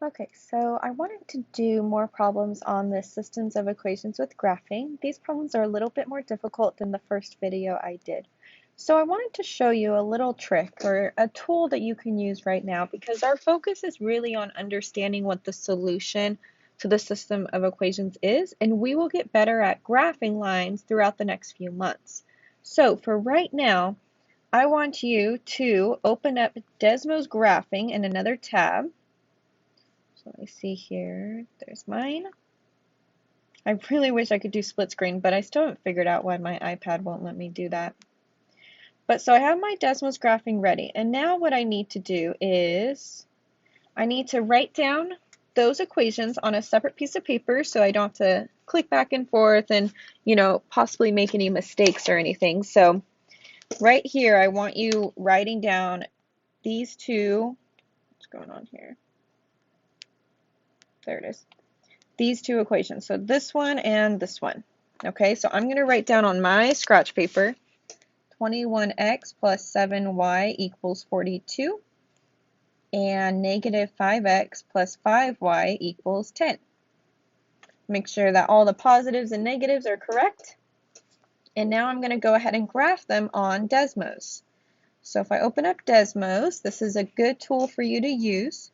Okay, so I wanted to do more problems on the systems of equations with graphing. These problems are a little bit more difficult than the first video I did. So I wanted to show you a little trick or a tool that you can use right now because our focus is really on understanding what the solution to the system of equations is, and we will get better at graphing lines throughout the next few months. So for right now, I want you to open up Desmos Graphing in another tab. So let me see here. There's mine. I really wish I could do split screen, but I still haven't figured out why my iPad won't let me do that. But so I have my Desmos graphing ready, and now what I need to do is I need to write down those equations on a separate piece of paper so I don't have to click back and forth and, possibly make any mistakes or anything. So right here, I want you writing down these two. What's going on here? There it is. These two equations, so this one and this one. Okay, so I'm going to write down on my scratch paper 21x plus 7y equals 42 and negative 5x plus 5y equals 10. Make sure that all the positives and negatives are correct. And now I'm going to go ahead and graph them on Desmos. So if I open up Desmos, this is a good tool for you to use.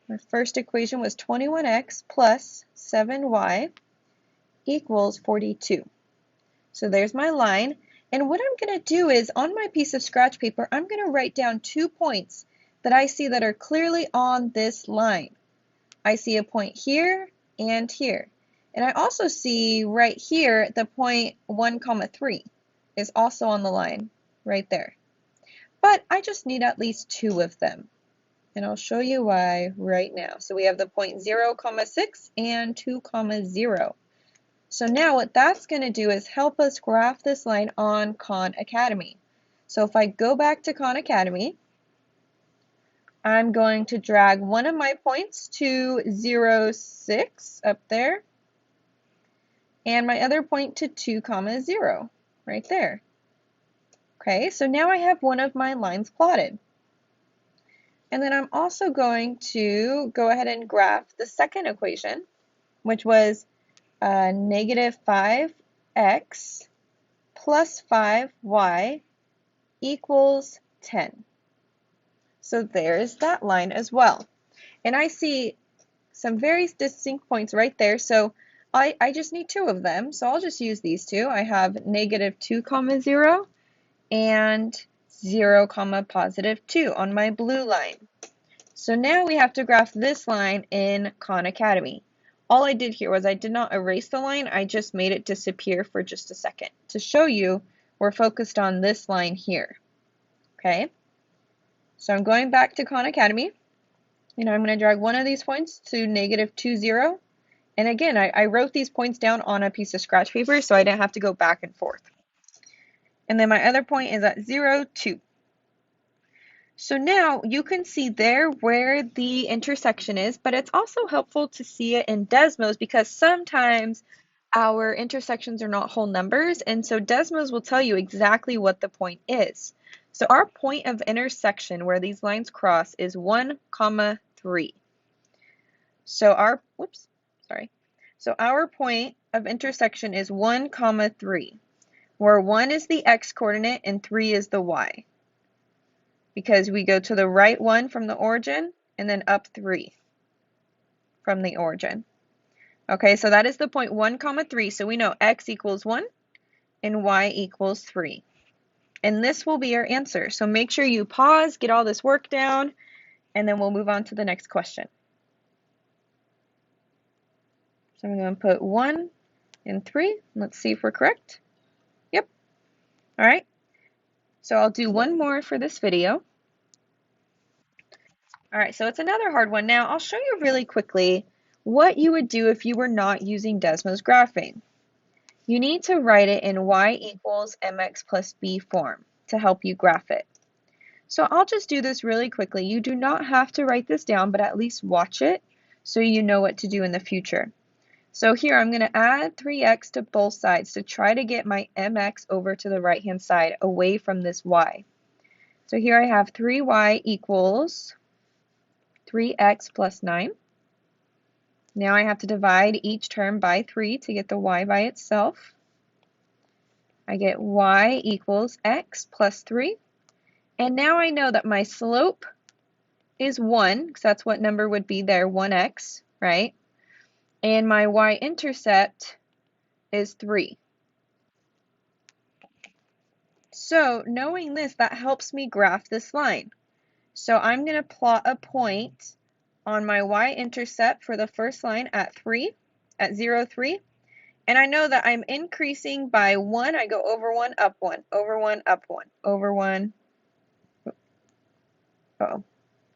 My first equation was 21x plus 7y equals 42. So there's my line. And what I'm going to do is on my piece of scratch paper, I'm going to write down 2 points that I see that are clearly on this line. I see a point here and here. And I also see right here the point 1, 3 is also on the line right there. But I just need at least 2 of them. And I'll show you why right now. So we have the point 0, 6 and 2, 0. So now what that's going to do is help us graph this line on Khan Academy. So if I go back to Khan Academy, I'm going to drag one of my points to 0, 6 up there, and my other point to 2, 0 right there. Okay, so now I have one of my lines plotted. And then I'm also going to go ahead and graph the second equation, which was negative 5x plus 5y equals 10. So there's that line as well. And I see some very distinct points right there. So I just need 2 of them. So I'll just use these two. I have negative 2, 0 and 0, positive 2 on my blue line. So now we have to graph this line in Khan Academy. All I did here was I did not erase the line, I just made it disappear for just a second to show you we're focused on this line here. Okay, so I'm going back to Khan Academy, and I'm going to drag one of these points to negative 2, 0. And again, I wrote these points down on a piece of scratch paper so I didn't have to go back and forth. And then my other point is at 0, 2. So now you can see there where the intersection is, but it's also helpful to see it in Desmos because sometimes our intersections are not whole numbers, and so Desmos will tell you exactly what the point is. So our point of intersection where these lines cross is 1, 3. So our point of intersection is 1, 3, where 1 is the x coordinate and 3 is the y, because we go to the right 1 from the origin and then up 3 from the origin. Okay, so that is the point 1, 3. So we know x equals 1 and y equals 3. And this will be our answer. So make sure you pause, get all this work down, and then we'll move on to the next question. So I'm going to put 1 and 3. Let's see if we're correct. Yep. All right. So I'll do one more for this video. All right, so it's another hard one. Now I'll show you really quickly what you would do if you were not using Desmos graphing. You need to write it in y equals mx plus b form to help you graph it. So I'll just do this really quickly. You do not have to write this down, but at least watch it so you know what to do in the future. So here I'm going to add 3x to both sides to try to get my mx over to the right-hand side away from this y. So here I have 3y equals 3x plus 9. Now I have to divide each term by 3 to get the y by itself. I get y equals x plus 3. And now I know that my slope is 1, because that's what number would be there, 1x, right? And my y-intercept is 3. So knowing this, that helps me graph this line. So I'm going to plot a point on my y-intercept for the first line at 0, 3. And I know that I'm increasing by 1. I go over 1, up 1, over 1, up 1, over 1. Uh-oh.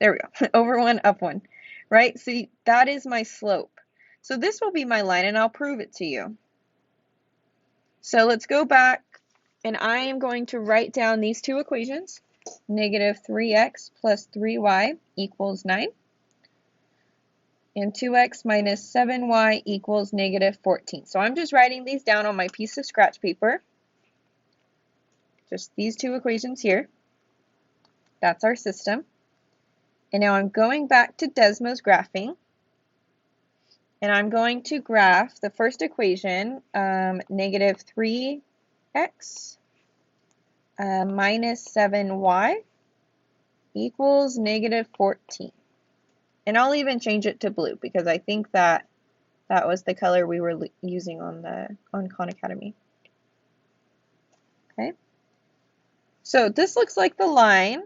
There we go. Over 1, up 1. Right? See, that is my slope. So this will be my line, and I'll prove it to you. So let's go back, and I am going to write down these two equations. Negative 3x plus 3y equals 9. And 2x minus 7y equals negative 14. So I'm just writing these down on my piece of scratch paper. Just these two equations here. That's our system. And now I'm going back to Desmos graphing. And I'm going to graph the first equation, negative 3x minus 7y equals negative 14. And I'll even change it to blue because I think that was the color we were using on Khan Academy. Okay. So this looks like the line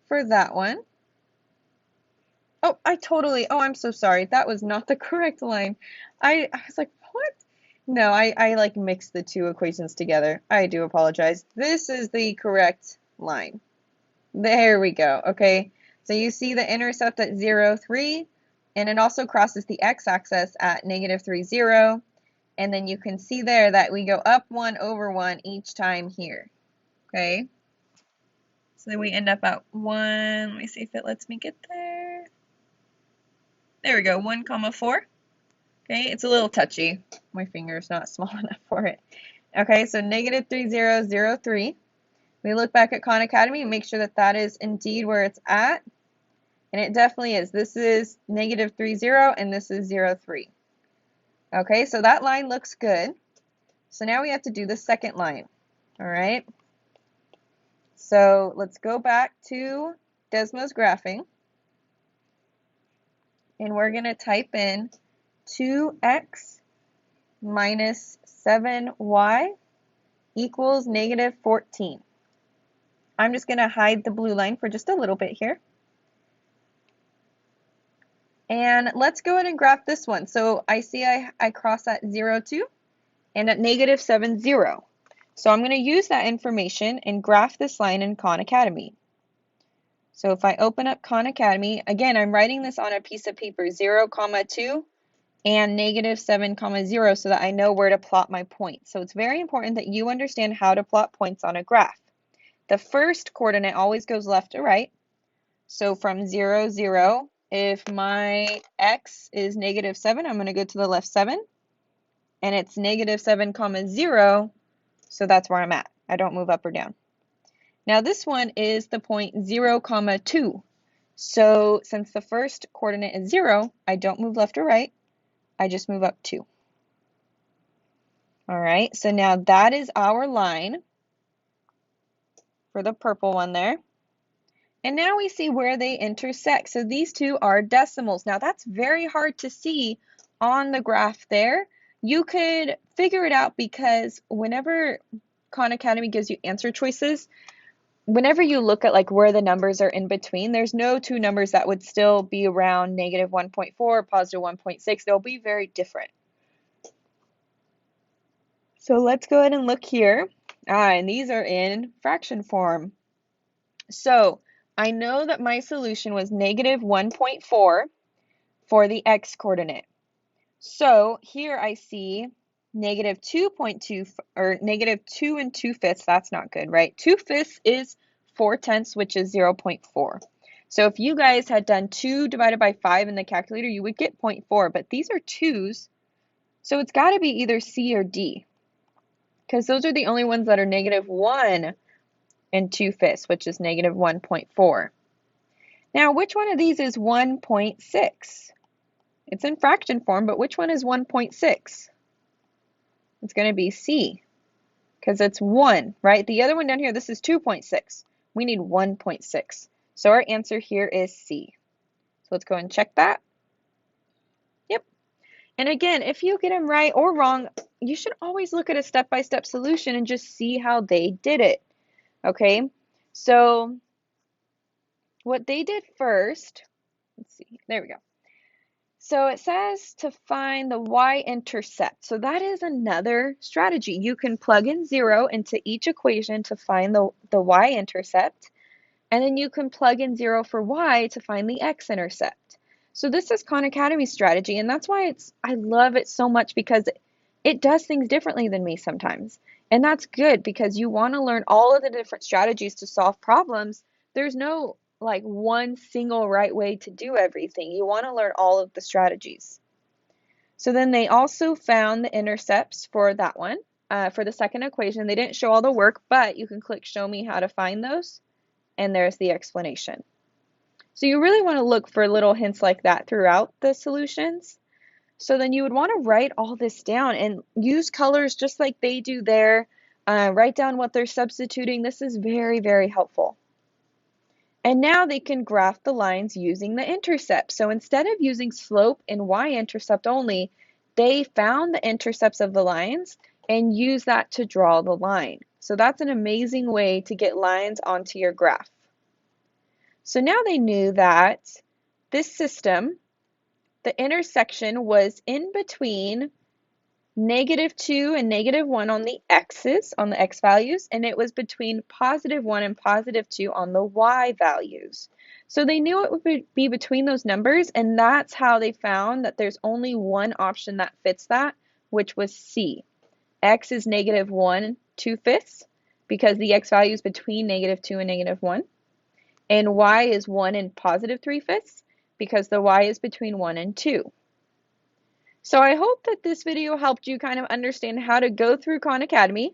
for that one. Oh, I'm so sorry. That was not the correct line. I was like, what? No, I like mixed the two equations together. I do apologize. This is the correct line. There we go. Okay. So you see the intercept at 0, 3, and it also crosses the x-axis at negative 3, 0. And then you can see there that we go up 1 over 1 each time here. Okay. So then we end up at 1. Let me see if it lets me get there. There we go, 1, 4. Okay, it's a little touchy. My finger's not small enough for it. Okay, so negative 3, 0, 0, 3. We look back at Khan Academy and make sure that that is indeed where it's at. And it definitely is. This is negative 3, 0, and this is 0, 3. Okay, so that line looks good. So now we have to do the second line. All right. So let's go back to Desmos graphing. And we're going to type in 2x minus 7y equals negative 14. I'm just going to hide the blue line for just a little bit here. And let's go ahead and graph this one. So I see I cross at 0, 2 and at negative 7, 0. So I'm going to use that information and graph this line in Khan Academy. So if I open up Khan Academy, again, I'm writing this on a piece of paper, 0, 2 and negative 7, 0 so that I know where to plot my points. So it's very important that you understand how to plot points on a graph. The first coordinate always goes left to right. So from 0, 0, if my x is negative 7, I'm going to go to the left 7. And it's negative 7, 0, so that's where I'm at. I don't move up or down. Now this one is the point 0, 2. So since the first coordinate is 0, I don't move left or right. I just move up 2. All right, so now that is our line for the purple one there. And now we see where they intersect. So these two are decimals. Now that's very hard to see on the graph there. You could figure it out because whenever Khan Academy gives you answer choices, whenever you look at like where the numbers are in between, there's no two numbers that would still be around negative 1.4, positive 1.6. They'll be very different. So let's go ahead and look here. And these are in fraction form. So I know that my solution was negative 1.4 for the x coordinate. So here I see negative 2.2 or negative 2 and 2/5. That's not good, right? 2/5 is 4/10, which is 0.4. So if you guys had done 2 divided by 5 in the calculator, you would get 0.4, but these are 2's. So it's got to be either C or D, because those are the only ones that are negative 1 and 2/5, which is negative 1.4. Now, which one of these is 1.6? It's in fraction form, but which one is 1.6? It's going to be C, because it's 1, right? The other one down here, this is 2.6. We need 1.6. So our answer here is C. So let's go and check that. Yep. And again, if you get them right or wrong, you should always look at a step-by-step solution and just see how they did it. Okay? So what they did first, let's see, there we go. So it says to find the y-intercept. So that is another strategy. You can plug in 0 into each equation to find the y-intercept, and then you can plug in 0 for y to find the x-intercept. So this is Khan Academy's strategy, and that's why I love it so much, because it does things differently than me sometimes. And that's good, because you want to learn all of the different strategies to solve problems. There's no like one single right way to do everything. You want to learn all of the strategies. So then they also found the intercepts for that one. For the second equation, they didn't show all the work, but you can click show me how to find those, and there's the explanation. So you really want to look for little hints like that throughout the solutions. So then you would want to write all this down and use colors just like they do there. Write down what they're substituting. This is very, very helpful. And now they can graph the lines using the intercept. So instead of using slope and y-intercept only, they found the intercepts of the lines and use that to draw the line. So that's an amazing way to get lines onto your graph. So now they knew that this system, the intersection was in between -2 and -1 on the x's, on the x values, and it was between +1 and +2 on the y values. So they knew it would be between those numbers, and that's how they found that there's only one option that fits that, which was C. X is -1 2/5, because the x value is between -2 and -1. And y is 1 and +3/5, because the y is between 1 and 2. So I hope that this video helped you kind of understand how to go through Khan Academy,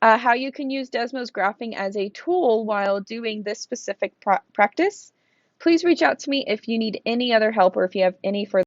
how you can use Desmos graphing as a tool while doing this specific practice. Please reach out to me if you need any other help or if you have any further